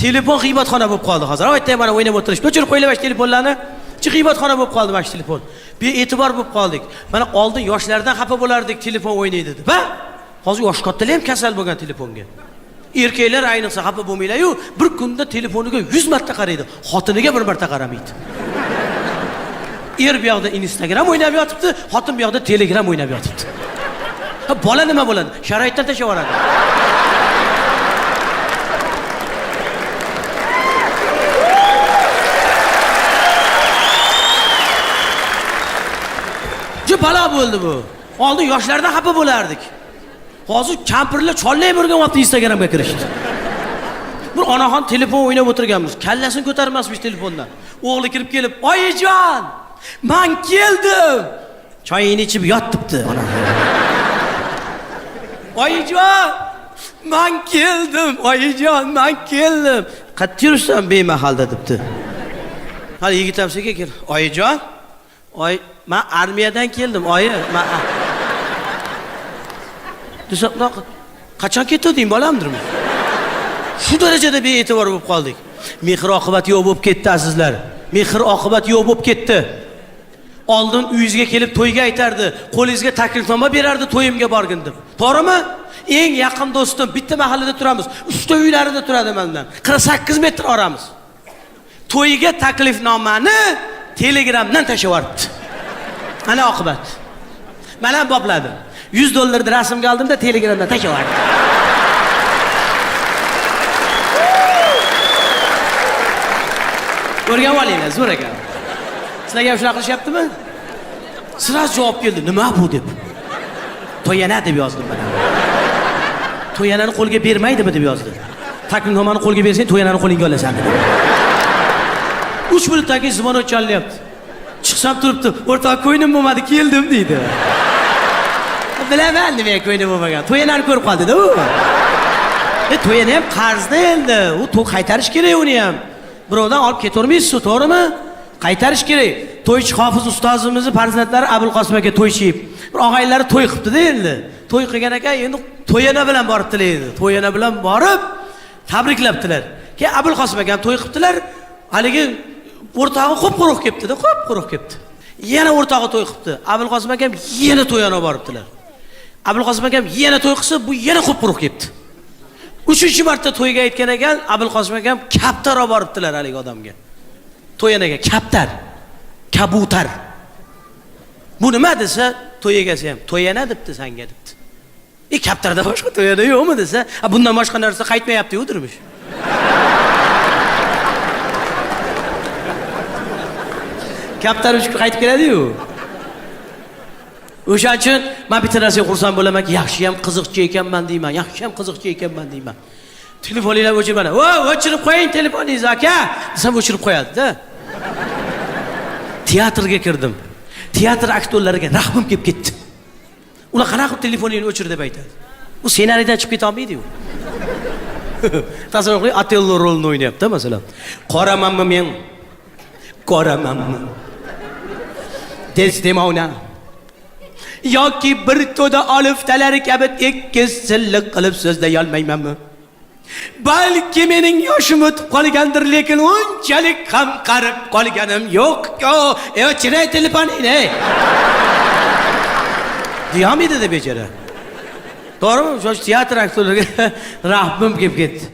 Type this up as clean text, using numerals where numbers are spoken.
Telefon g'iybatxona bo'lib qoldi hozir. Aytay mana o'ynab o'tirishdi. O'chirib qo'yinglar mana telefonlarni. G'iybatxona bo'lib qoldi mana telefon. Bee'tibor bo'lib qoldik. Mana oldin yoshlardan xafa bo'lardik, telefon o'ynaydi deb. Ha? Hozir yosh kattalar ham kasal bo'lgan telefonga. Erkaklar ayniqsa xafa bo'lmaylar-yu, bir kunda telefoniga 100 marta qaraydi, xotiniga bir marta qaramaydi. Er bu yoqda Instagram o'ynab yotibdi, xotin bu yoqda Telegram o'ynab yotibdi. Ha, bola nima bo'ladi? Sharoitdan tashlab yuboradi. Ju balo bo'ldi bu. Oldin yoshlardan xafa bo'lardik. Hozir kampirlar chollar birga vaqt Instagramga kirishdi. Bir onaxon telefon o'ynab o'tirganmiz. Kallasini ko'tarmasmish telefondan. O'g'li kirib kelib, "Oyijon, men keldim." Choyini ichib yotibdi ona. "Oyijon, men keldim. Oyijon, men keldim." Qattiq yursan bemahalda debdi. Hali yigit ham senga kel. "Oyijon, men armiyadan keldim, oyi. Men desa, qachon ketding bolamdirmi? Shu darajada bee'tibor bo'lib qoldik. Mehr oqibat yo'q bo'lib ketdi azizlar. Mehr oqibat yo'q bo'lib ketdi. Oldin uyingizga kelib to'yga aytardi, qo'lingizga taklifnoma berardi to'yimga borgin deb. To'g'rimi? Eng yaqin do'stim, bitta mahallada turamiz. Uchta uylarida turadi mendan. 48 metr oramiz. To'yiga taklifnomani Telegramdan tashlab yuboribdi. Ana oqibat. Men ham bopladim. $100 rasmga oldimda Telegramdan tashlab yubordim. Ko'rgan olinglar, zo'r ekan. Sizlarga ham shunaqa qilishyaptimi? Siraz javob keldi. Nima bu deb. To'yana deb yozdim men. To'yanani qo'lga bermaydimi deb yozdi. Taklifnomani qo'lga bersang, to'yanani qo'lingga olasan. 3 minutdan keyin zvonok chalyapti. Chiqsam turibdi. O'rtoq ko'ynim bo'lmadi, keldim deydi. Bilaman nima ko'ynim bo'lmagan. To'yanani ko'rib qoldi-da u. To'yani ham qarzda endi. U to'y qaytarish kerak uni ham. Birovdan olib ketavermaysiz, to'g'rimi? Qaytarish kerak. To'ychi Hofiz ustozimizni farzandlari Abul Qosim aka to'ychib. Bir og'aylari to'y qilibdi-da endi. To'y qilgan ekan, endi to'yana bilan boribdilar edi. To'yana bilan borib tabriklabdilar. Keyin Abul Qosim aka to'y qilibdilar. Haligi o'rtog'i qop-quruq kelibdi-da, qop-quruq kelibdi. Yana o'rtog'i to'y qilibdi. Abul Qosim aka yana to'yana boribdilar. Abul Qosim aka yana to'y qilsa, bu yana qop-quruq kelibdi. 3-marta to'yga aytgan ekan, Abul Qosim aka kaptar olib boribdilar haligi odamga. To'yanaga kaptar, kabutar. Bu nima desa, to'y egasi ham to'yana debdi senga debdi. Kaptarda boshqa to'yana yo'qmi desa, bundan boshqa narsa qaytmayapti-yu turmush. Kaptar 3 kun qaytib keladi-yu. O'shaning uchun men bitta narsaga xursand bo'laman, yaxshi ham qiziqchi ekanman deyman, yaxshi ham qiziqchi ekanman deyman. Telefoninglarni o'chirib mana. O'chirib qo'ying telefoningizni aka. Desam o'chirib qo'yadi-da. Teatrga kirdim. Teatr aktyorlariga rahmim kelib ketdi. Ular qanaqa telefoningni o'chir deb aytadi. U ssenariydan chiqib keta olmaydi-yu. Tasavvur qiling, Otello rolini o'ynayapti, masalan. Qoramanmi men? Qoramanmi? Desdemona. Yoki bir to'da oliftalari kabi tekis silliq qilib so'zlay olmaymanmi? Balki mening yoshim o'tib qolgandir, lekin unchalik ham qarib qolganim yo'q-ku. O'chiray telefoningni. Deyamidi deb bechara. To'g'rimi? O'sha teatr aktyorlariga rahmim kelib ketdi.